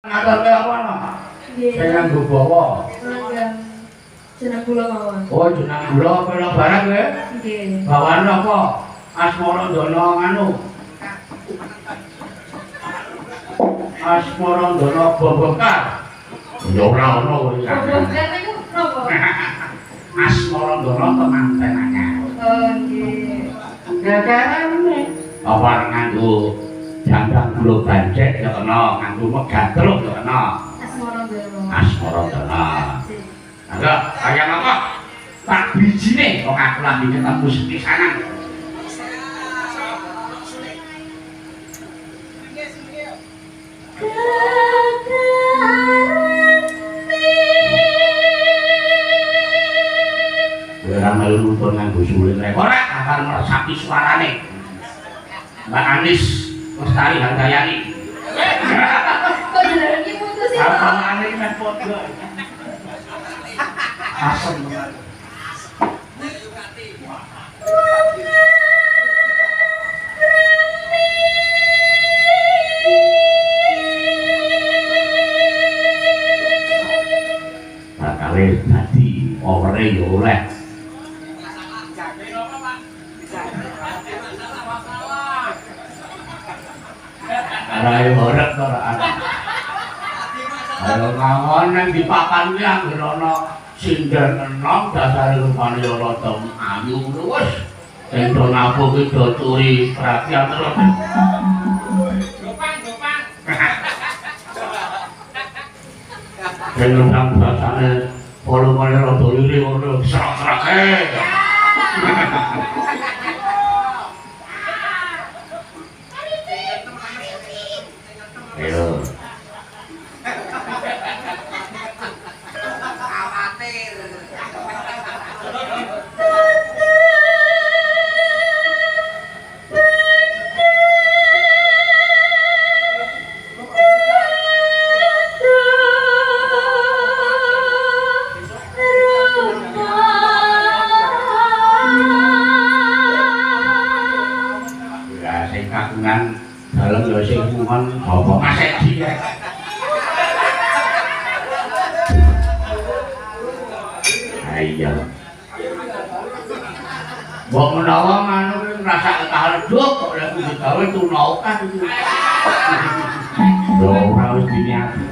Ngaturke apa no? Nggih. Sing nganggo bawa. Jeneng kula mawon. Oh, jeneng kula kula barang kowe? Nggih. Bawane apa? Asmara Ndana nganu. Asmara Ndana Bobokar. Ya ora ono kowe. Bobokar niku napa? Asmara Ndana temanten anyar. Oh, nggih. Gagarane apa nganggo jambang kula bancek ya kena, nganggo megatruk ya kena. Asmara Ndana. Asmara Ndana. Enggak, kaya apa? Tak bijine kok aku lagi ketemu sepisanan. Ora melu nuntun nganggo suling rek. Ora akan meresapi suarane. Mbak Anis Lestari Handayani. Kok jenenge putus sih? Apa ane men padha. Asem. Bakale dadi owere ya oleh. Ayo horek to ora ana. Ayo ngawon nang di papan kuwi anggere ana sinden enom dasare rupane ya rada ayu wis. Ento napo kuwi do curi perhatian terus. Gopang. Dengan nang rasane volumene rada liri ngono serak-serake. Ayo. Ya sing kagungan dalem ya sing kuman apa masek dia. Iya. Mbok menawa ngono kuwi ngrasake kalduk kok lek digawe tunokan iki. Lho ora wis diniati.